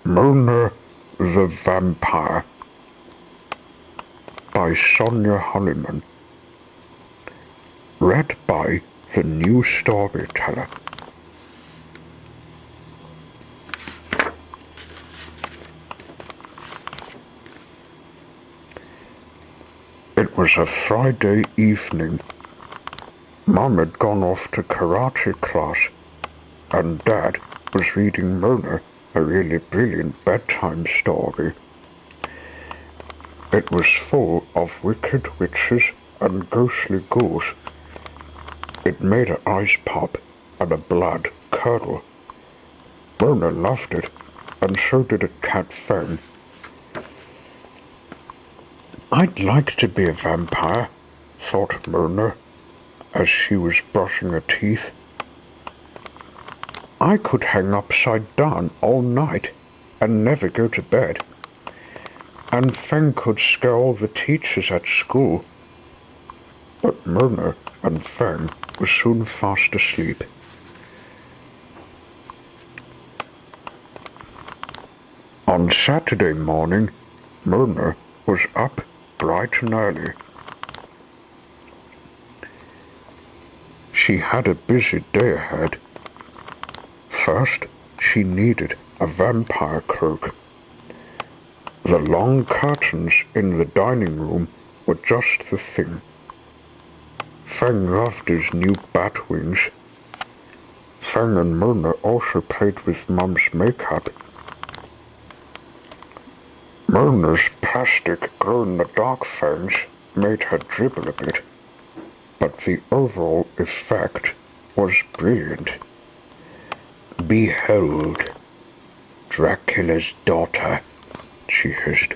Mona the Vampire by Sonia Honeyman. Read by the New Storyteller. It was a Friday evening. Mum had gone off to karate class, and Dad was reading Mona a really brilliant bedtime story. It was full of wicked witches and ghostly ghouls. It made her eyes pop and her blood curdle. Mona loved it, and so did a cat Fang. I'd like to be a vampire, thought Mona, as she was brushing her teeth. I could hang upside down all night and never go to bed. And Fang could scare all the teachers at school. But Mona and Fang were soon fast asleep. On Saturday morning, Mona was up bright and early. She had a busy day ahead. First, she needed a vampire cloak. The long curtains in the dining room were just the thing. Fang loved his new bat wings. Fang and Mona also played with Mum's makeup. Mona's plastic glow-in-the-dark fangs made her dribble a bit, but the overall effect was brilliant. Behold, Dracula's daughter, she hissed.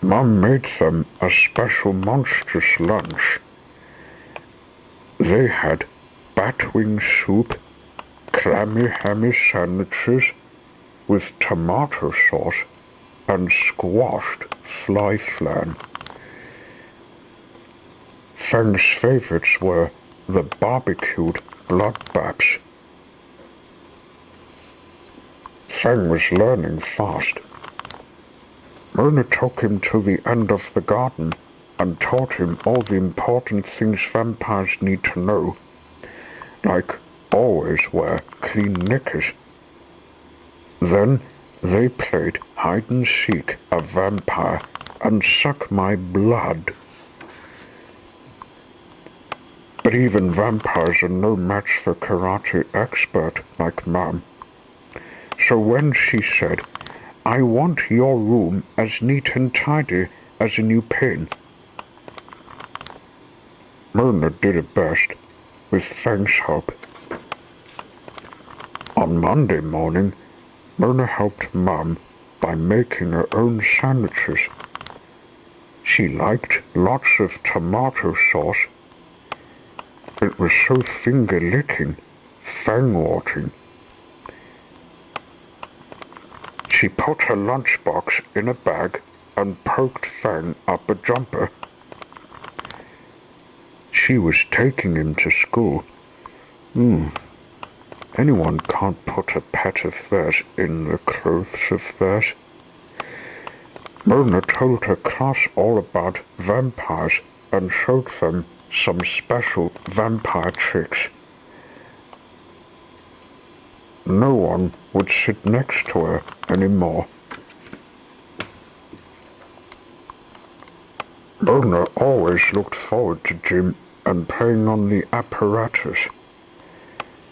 Mum made them a special monstrous lunch. They had batwing soup, clammy hammy sandwiches with tomato sauce and squashed fly flan. Fang's favorites were the barbecued bloodbaps. Fang was learning fast. Mona took him to the end of the garden and taught him all the important things vampires need to know, like always wear clean knickers. Then they played hide-and-seek a vampire and suck my blood. But even vampires are no match for karate expert like Mum. So when she said, I want your room as neat and tidy as a new pin, Mona did it best, with Fang's help. On Monday morning, Mona helped Mum by making her own sandwiches. She liked lots of tomato sauce. It was so finger-licking, fang-watering. She put her lunchbox in a bag and poked Fang up a jumper. She was taking him to school. Anyone can't put a pet of theirs in the clothes of theirs. Mona told her class all about vampires and showed them some special vampire tricks. No one would sit next to her anymore. Mona always looked forward to gym and playing on the apparatus.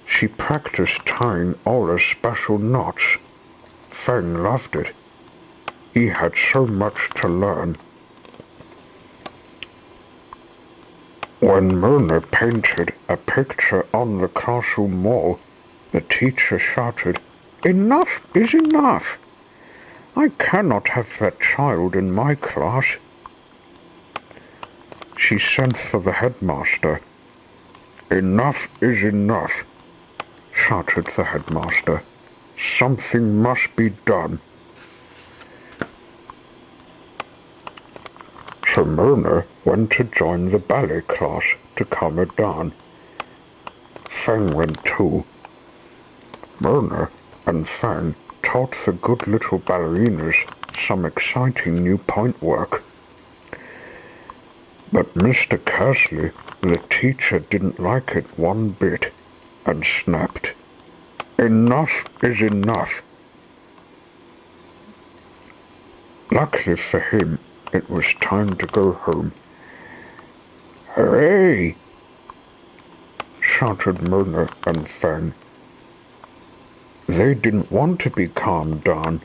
She practiced tying all her special knots. Fang loved it. He had so much to learn. When Mona painted a picture on the classroom wall, the teacher shouted, Enough is enough! I cannot have that child in my class. She sent for the headmaster. Enough is enough, shouted the headmaster. Something must be done. So Mona went to join the ballet class to calm her down. Fang went too. Myrna and Fang taught the good little ballerinas some exciting new point work. But Mr. Kersley, the teacher, didn't like it one bit and snapped, "Enough is enough." Luckily for him, it was time to go home. "Hooray!" shouted Myrna and Fang. They didn't want to be calmed down.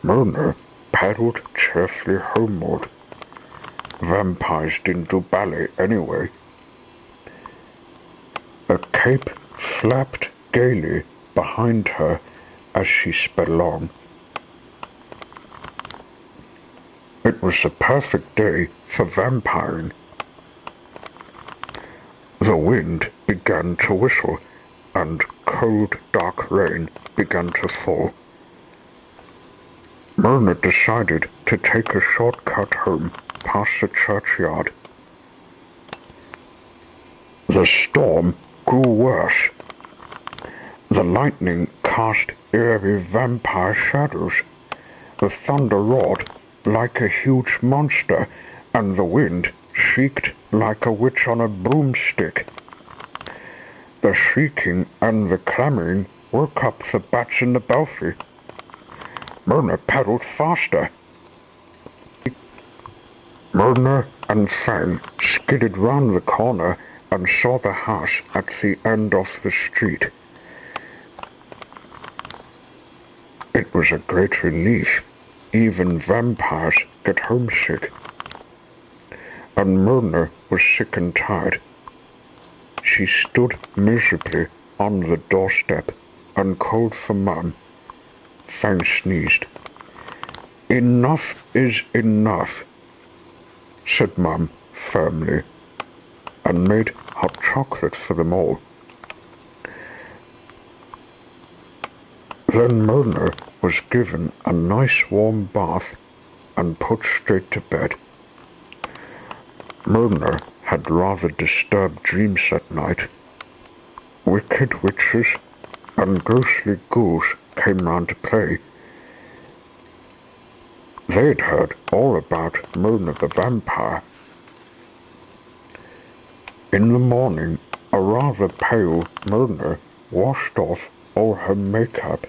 Myrna paddled cheerfully homeward. Vampires didn't do ballet anyway. A cape flapped gaily behind her as she sped along. It was the perfect day for vampiring. The wind began to whistle, and cold, dark rain began to fall. Myrna decided to take a shortcut home past the churchyard. The storm grew worse. The lightning cast eerie vampire shadows. The thunder roared like a huge monster, and the wind shrieked like a witch on a broomstick. The shrieking and the clamoring woke up the bats in the belfry. Myrna paddled faster. Myrna and Fang skidded round the corner and saw the house at the end of the street. It was a great relief. Even vampires get homesick. And Myrna was sick and tired. She stood miserably on the doorstep and called for Mum. Fang sneezed. "Enough is enough," said Mum firmly, and made hot chocolate for them all. Then Myrna was given a nice warm bath and put straight to bed. Myrna had rather disturbed dreams that night. Wicked witches and ghostly ghouls came round to play. They'd heard all about Myrna the vampire. In the morning, a rather pale Myrna washed off all her makeup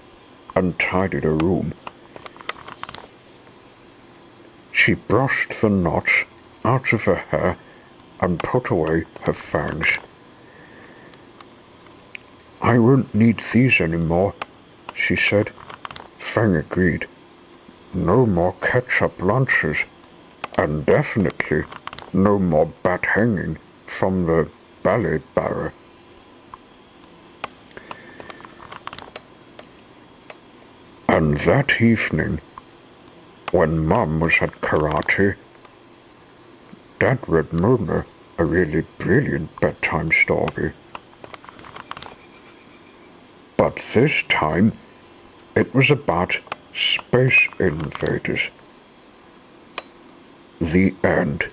and tidied her room. She brushed the knots out of her hair and put away her fangs. "I won't need these any more," she said. Fang agreed. No more ketchup lunches, and definitely no more bat hanging from the ballet barra. And that evening, when Mum was at karate, Dad read Myrna a really brilliant bedtime story. But this time, it was about space invaders. The end.